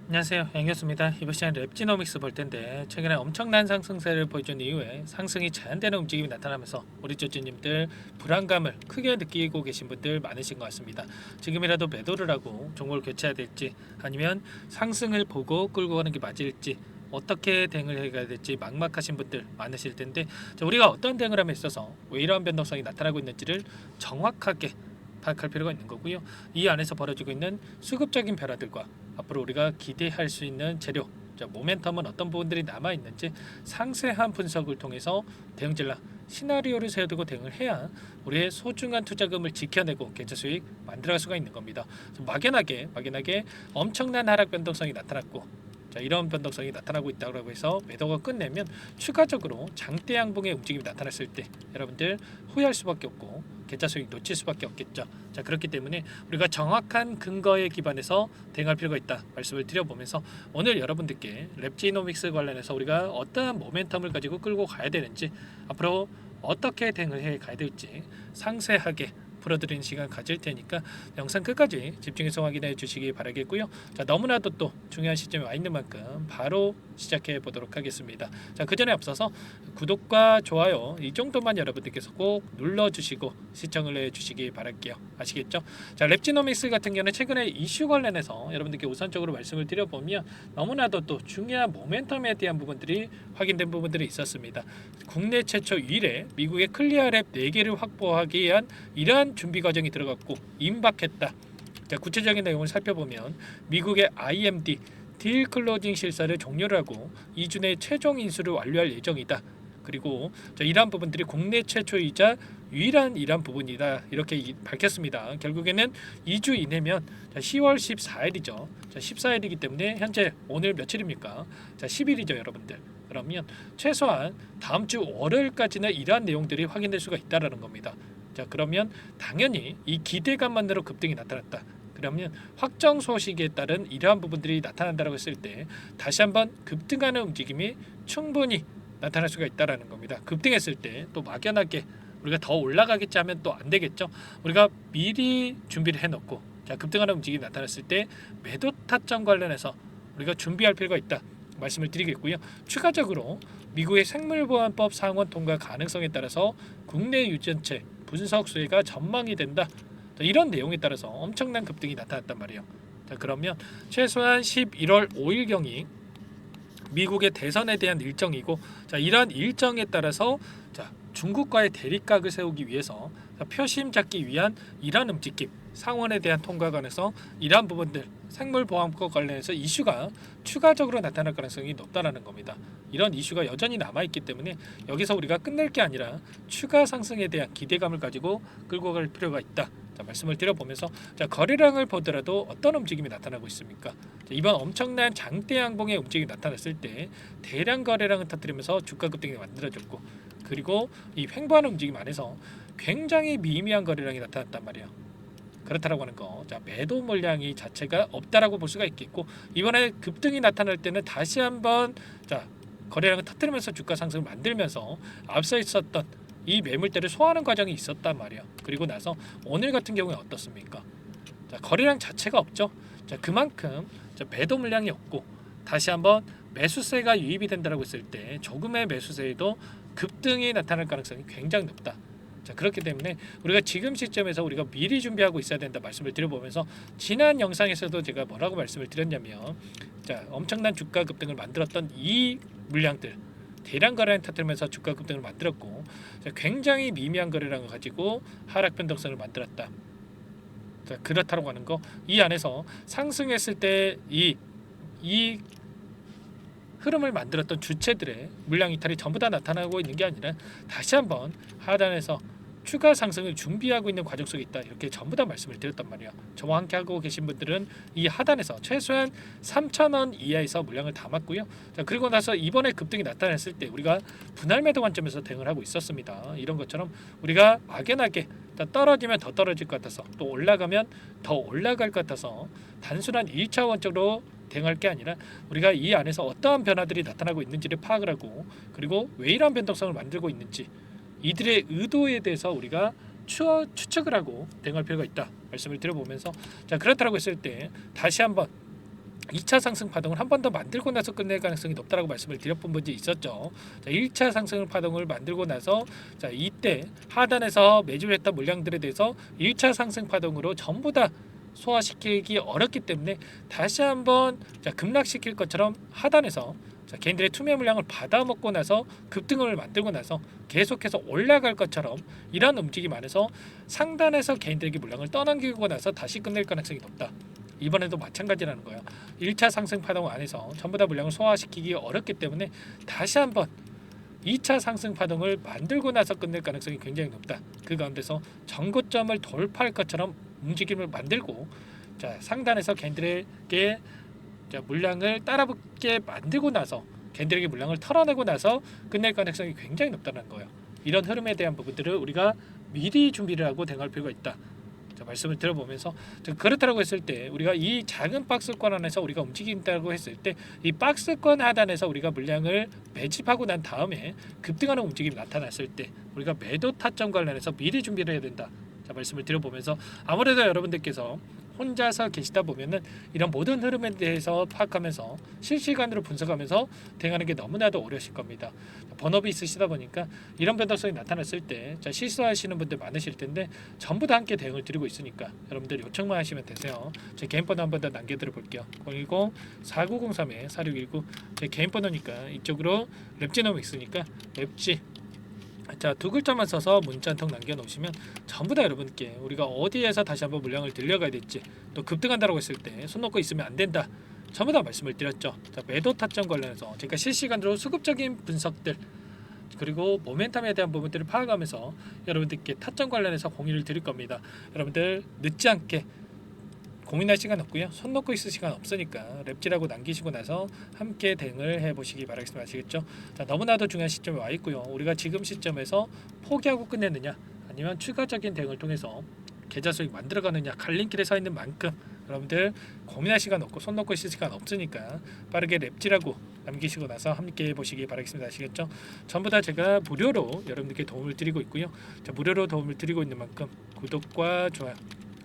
안녕하세요, 양교수입니다. 이번 시간 랩지노믹스 볼 텐데 최근에 엄청난 상승세를 보여준 이후에 상승이 제한되는 움직임이 나타나면서 우리 조주님들 불안감을 크게 느끼고 계신 분들 많으신 것 같습니다. 지금이라도 매도를 하고 종목을 교체해야 될지 아니면 상승을 보고 끌고 가는 게 맞을지 어떻게 대응을 해가야 될지 막막하신 분들 많으실 텐데, 우리가 어떤 대응을 함에 있어서 왜 이러한 변동성이 나타나고 있는지를 정확하게 파악할 필요가 있는 거고요. 이 안에서 벌어지고 있는 수급적인 변화들과 앞으로 우리가 기대할 수 있는 재료, 모멘텀은 어떤 부분들이 남아 있는지 상세한 분석을 통해서 대응 전략, 시나리오를 세워두고 대응을 해야 우리의 소중한 투자금을 지켜내고 계좌 수익 만들어갈 수가 있는 겁니다. 막연하게 엄청난 하락 변동성이 나타났고, 이런 변동성이 나타나고 있다고 해서 매도가 끝내면 추가적으로 장대 양봉의 움직임이 나타났을 때 여러분들 후회할 수밖에 없고 계좌 수익 놓칠 수밖에 없겠죠. 그렇기 때문에 우리가 정확한 근거에 기반해서 대응할 필요가 있다 말씀을 드려보면서, 오늘 여러분들께 랩지노믹스 관련해서 우리가 어떠한 모멘텀을 가지고 끌고 가야 되는지, 앞으로 어떻게 대응을 해 가야 될지 상세하게 풀어드리는 시간 가질 테니까 영상 끝까지 집중해서 확인해 주시기 바라겠고요. 너무나도 또 중요한 시점에 와 있는 만큼 바로 시작해 보도록 하겠습니다. 그 전에 앞서서 구독과 좋아요 이 정도만 여러분들께서 꼭 눌러주시고 시청을 해주시기 바랄게요. 아시겠죠? 랩지노믹스 같은 경우는 최근에 이슈 관련해서 여러분들께 우선적으로 말씀을 드려보면 너무나도 또 중요한 모멘텀에 대한 부분들이 확인된 부분들이 있었습니다. 국내 최초 1회 미국의 클리어랩 4개를 확보하기 위한 이러한 준비 과정이 들어갔고 임박했다. 구체적인 내용을 살펴보면 미국의 IMD 딜 클로징 실사를 종료를 하고 2주 내 최종 인수를 완료할 예정이다. 그리고 이러한 부분들이 국내 최초이자 유일한 이러한 부분이다, 이렇게 밝혔습니다. 결국에는 2주 이내면 10월 14일이죠. 14일이기 때문에 현재 오늘 며칠입니까? 10일이죠, 여러분들. 그러면 최소한 다음 주 월요일까지는 이러한 내용들이 확인될 수가 있다라는 겁니다. 그러면 당연히 이 기대감만으로 급등이 나타났다. 그러면 확정 소식에 따른 이러한 부분들이 나타난다고 했을 때 다시 한번 급등하는 움직임이 충분히 나타날 수가 있다라는 겁니다. 급등했을 때 또 막연하게 우리가 더 올라가겠지 하면 또 안 되겠죠. 우리가 미리 준비를 해놓고 급등하는 움직임이 나타났을 때 매도 타점 관련해서 우리가 준비할 필요가 있다 말씀을 드리겠고요. 추가적으로 미국의 생물보안법 상원 통과 가능성에 따라서 국내 유전체 분석 수혜가 전망이 된다. 이런 내용에 따라서 엄청난 급등이 나타났단 말이에요. 그러면 최소한 11월 5일경이 미국의 대선에 대한 일정이고, 이러한 일정에 따라서 중국과의 대립각을 세우기 위해서 표심 잡기 위한 이러한 움직임, 상원에 대한 통과 관해서 이러한 부분들 생물보안법 관련해서 이슈가 추가적으로 나타날 가능성이 높다라는 겁니다. 이런 이슈가 여전히 남아있기 때문에 여기서 우리가 끝낼 게 아니라 추가 상승에 대한 기대감을 가지고 끌고 갈 필요가 있다. 말씀을 드려보면서 거래량을 보더라도 어떤 움직임이 나타나고 있습니까? 이번 엄청난 장대 양봉의 움직임이 나타났을 때 대량 거래량을 터뜨리면서 주가 급등이 만들어졌고, 그리고 이 횡보하는 움직임 안에서 굉장히 미미한 거래량이 나타났단 말이에요. 그렇다라고 하는 거, 매도 물량이 자체가 없다라고 볼 수가 있겠고, 이번에 급등이 나타날 때는 다시 한번 거래량을 터뜨리면서 주가 상승을 만들면서 앞서 있었던 이 매물대를 소화하는 과정이 있었단 말이에요. 그리고 나서 오늘 같은 경우에 어떻습니까? 거래량 자체가 없죠. 그만큼 매도 물량이 없고 다시 한번 매수세가 유입이 된다고 했을 때 조금의 매수세에도 급등이 나타날 가능성이 굉장히 높다. 그렇기 때문에 우리가 지금 시점에서 우리가 미리 준비하고 있어야 된다 말씀을 드려보면서, 지난 영상에서도 제가 뭐라고 말씀을 드렸냐면 엄청난 주가 급등을 만들었던 이 물량들 대량 거래량 터뜨리면서 주가 급등을 만들었고, 굉장히 미미한 거래량을 가지고 하락 변동성을 만들었다. 그렇다고 하는 거, 이 안에서 상승했을 때 이 흐름을 만들었던 주체들의 물량 이탈이 전부 다 나타나고 있는 게 아니라 다시 한번 하단에서 추가 상승을 준비하고 있는 과정 속에 있다, 이렇게 전부 다 말씀을 드렸단 말이에요. 저와 함께 하고 계신 분들은 이 하단에서 최소한 3,000원 이하에서 물량을 담았고요. 그리고 나서 이번에 급등이 나타났을 때 우리가 분할 매도 관점에서 대응을 하고 있었습니다. 이런 것처럼 우리가 막연하게 떨어지면 더 떨어질 것 같아서, 또 올라가면 더 올라갈 것 같아서 단순한 1차원적으로 대응할 게 아니라 우리가 이 안에서 어떠한 변화들이 나타나고 있는지를 파악을 하고, 그리고 왜 이러한 변동성을 만들고 있는지 이들의 의도에 대해서 우리가 추측을 하고 대응할 필요가 있다 말씀을 드려보면서, 그렇다고 했을 때 다시 한번 2차 상승 파동을 한 번 더 만들고 나서 끝낼 가능성이 높다라고 말씀을 드렸던 분이 있었죠. 자, 1차 상승 파동을 만들고 나서 자, 이때 하단에서 매집을 했던 물량들에 대해서 1차 상승 파동으로 전부 다 소화시키기 어렵기 때문에 다시 한번 자, 급락시킬 것처럼 하단에서 자, 개인들의 투매 물량을 받아먹고 나서 급등을 만들고 나서 계속해서 올라갈 것처럼 이런 움직임이 많아서 상단에서 개인들에게 물량을 떠넘기고 나서 다시 끝낼 가능성이 높다. 이번에도 마찬가지라는 거예요. 1차 상승 파동 안에서 전부 다 물량을 소화시키기 어렵기 때문에 다시 한번 2차 상승 파동을 만들고 나서 끝낼 가능성이 굉장히 높다. 그 가운데서 전고점을 돌파할 것처럼 움직임을 만들고 자, 상단에서 개인들에게 자, 물량을 따라붙게 만들고 나서 개인들에게 물량을 털어내고 나서 끝낼 가능성이 굉장히 높다는 거예요. 이런 흐름에 대한 부분들을 우리가 미리 준비를 하고 대응할 필요가 있다. 자, 말씀을 들어보면서 그렇다고 했을 때 우리가 이 작은 박스권 안에서 우리가 움직인다고 했을 때 이 박스권 하단에서 우리가 물량을 매집하고 난 다음에 급등하는 움직임이 나타났을 때 우리가 매도 타점 관련해서 미리 준비를 해야 된다. 자, 말씀을 드려보면서 아무래도 여러분들께서 혼자서 계시다 보면은 이런 모든 흐름에 대해서 파악하면서 실시간으로 분석하면서 대응하는 게 너무나도 어려우실 겁니다. 번업이 있으시다 보니까 이런 변동성이 나타났을 때 자, 실수하시는 분들 많으실 텐데 전부 다 함께 대응을 드리고 있으니까 여러분들 요청만 하시면 되세요. 제 개인 번호 한 번 더 남겨드려 볼게요. 010-4903-4619 제 개인 번호니까 이쪽으로 랩지노믹스니까 랩지 자, 두 글자만 써서 문자 한 통 남겨놓으시면 전부 다 여러분께 우리가 어디에서 다시 한번 물량을 들려가야 될지 또 급등한다고 했을 때 손 놓고 있으면 안 된다. 전부 다 말씀을 드렸죠. 자, 매도 타점 관련해서 제가 실시간으로 수급적인 분석들 그리고 모멘텀에 대한 부분들을 파악하면서 여러분들께 타점 관련해서 공유를 드릴 겁니다. 여러분들 늦지 않게 고민할 시간 없고요. 손 놓고 있을 시간 없으니까 랩질하고 남기시고 나서 함께 대응을 해보시기 바라겠습니다. 아시겠죠? 자, 너무나도 중요한 시점에 와 있고요. 우리가 지금 시점에서 포기하고 끝내느냐 아니면 추가적인 대응을 통해서 계좌 수익 만들어가느냐 갈림길에 서 있는 만큼 여러분들 고민할 시간 없고 손 놓고 있을 시간 없으니까 빠르게 랩질하고 남기시고 나서 함께 해보시기 바라겠습니다. 아시겠죠? 전부 다 제가 무료로 여러분들께 도움을 드리고 있고요. 자, 무료로 도움을 드리고 있는 만큼 구독과 좋아요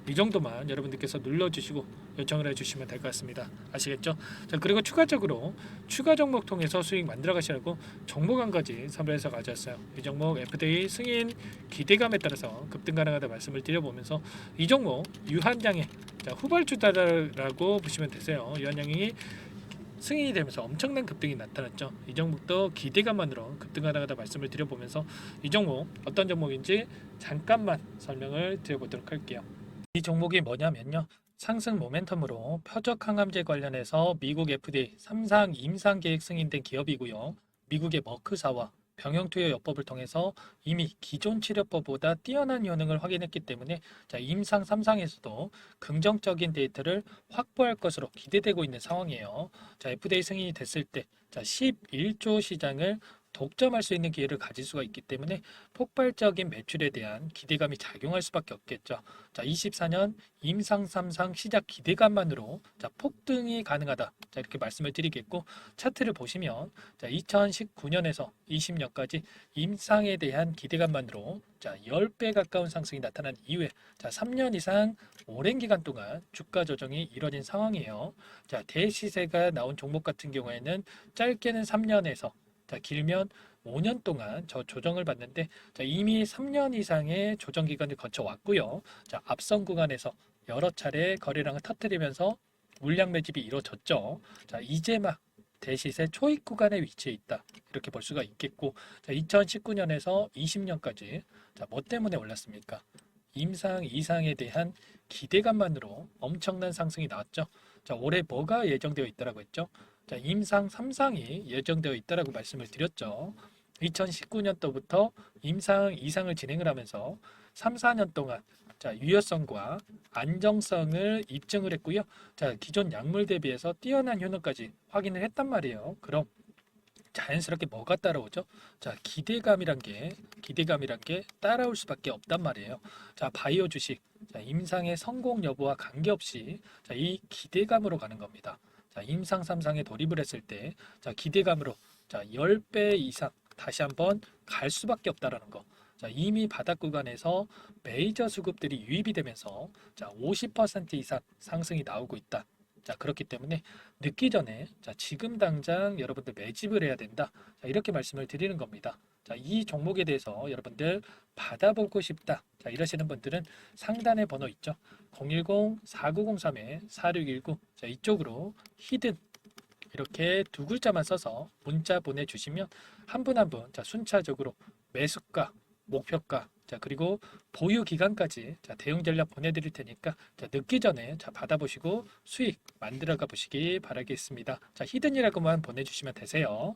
이 정도만 여러분들께서 눌러주시고 요청을 해주시면 될 것 같습니다. 아시겠죠? 자, 그리고 추가적으로 추가 종목 통해서 수익 만들어 가시라고 종목 한 가지 선별해서 가져왔어요. 이 종목 FDA 승인 기대감에 따라서 급등 가능하다 말씀을 드려보면서 이 종목 유한양의 후발주다라고 보시면 되세요. 유한양이 승인이 되면서 엄청난 급등이 나타났죠. 이 종목도 기대감만으로 급등 가능하다 말씀을 드려보면서 이 종목 어떤 종목인지 잠깐만 설명을 드려보도록 할게요. 이 종목이 뭐냐면요. 상승 모멘텀으로 표적 항암제 관련해서 미국 FDA 3상 임상 계획 승인된 기업이고요. 미국의 머크사와 병용투여요법을 통해서 이미 기존 치료법보다 뛰어난 효능을 확인했기 때문에 자, 임상 3상에서도 긍정적인 데이터를 확보할 것으로 기대되고 있는 상황이에요. 자, FDA 승인이 됐을 때 자, 11조 시장을 독점할 수 있는 기회를 가질 수가 있기 때문에 폭발적인 매출에 대한 기대감이 작용할 수밖에 없겠죠. 자, 24년 임상 3상 시작 기대감만으로 자, 폭등이 가능하다. 자, 이렇게 말씀을 드리겠고 차트를 보시면 자, 2019년에서 20년까지 임상에 대한 기대감만으로 자, 10배 가까운 상승이 나타난 이후에 자, 3년 이상 오랜 기간 동안 주가 조정이 이뤄진 상황이에요. 자, 대시세가 나온 종목 같은 경우에는 짧게는 3년에서 자, 길면 5년 동안 저 조정을 받는데 자, 이미 3년 이상의 조정 기간을 거쳐왔고요. 자, 앞선 구간에서 여러 차례 거래량을 터뜨리면서 물량 매집이 이루어졌죠. 자, 이제 막 대시세 초입 구간에 위치해 있다. 이렇게 볼 수가 있겠고 자, 2019년에서 20년까지 자, 뭐 때문에 올랐습니까? 임상 이상에 대한 기대감만으로 엄청난 상승이 나왔죠. 자, 올해 뭐가 예정되어 있다라고 했죠? 자, 임상 3상이 예정되어 있다라고 말씀을 드렸죠. 2019년도부터 임상 2상을 진행을 하면서 3, 4년 동안 자, 유효성과 안정성을 입증을 했고요. 자, 기존 약물 대비해서 뛰어난 효능까지 확인을 했단 말이에요. 그럼 자연스럽게 뭐가 따라오죠? 자, 기대감이란 게 따라올 수밖에 없단 말이에요. 자, 바이오 주식, 자, 임상의 성공 여부와 관계없이 자, 이 기대감으로 가는 겁니다. 자, 임상 3상에 돌입을 했을 때, 자, 기대감으로 자, 10배 이상 다시 한번 갈 수밖에 없다라는 거. 자, 이미 바닥 구간에서 메이저 수급들이 유입이 되면서 자, 50% 이상 상승이 나오고 있다. 자, 그렇기 때문에 늦기 전에 자, 지금 당장 여러분들 매집을 해야 된다. 자, 이렇게 말씀을 드리는 겁니다. 자, 이 종목에 대해서 여러분들 받아보고 싶다. 자, 이러시는 분들은 상단에 번호 있죠. 010-4903-4619. 자, 이쪽으로 히든 이렇게 두 글자만 써서 문자 보내주시면 한 분 한 분 자, 순차적으로 매수가, 목표가, 자, 그리고 보유 기간까지 자, 대응 전략 보내드릴 테니까 자, 늦기 전에 자, 받아보시고 수익 만들어가 보시기 바라겠습니다. 자, 히든이라고만 보내주시면 되세요.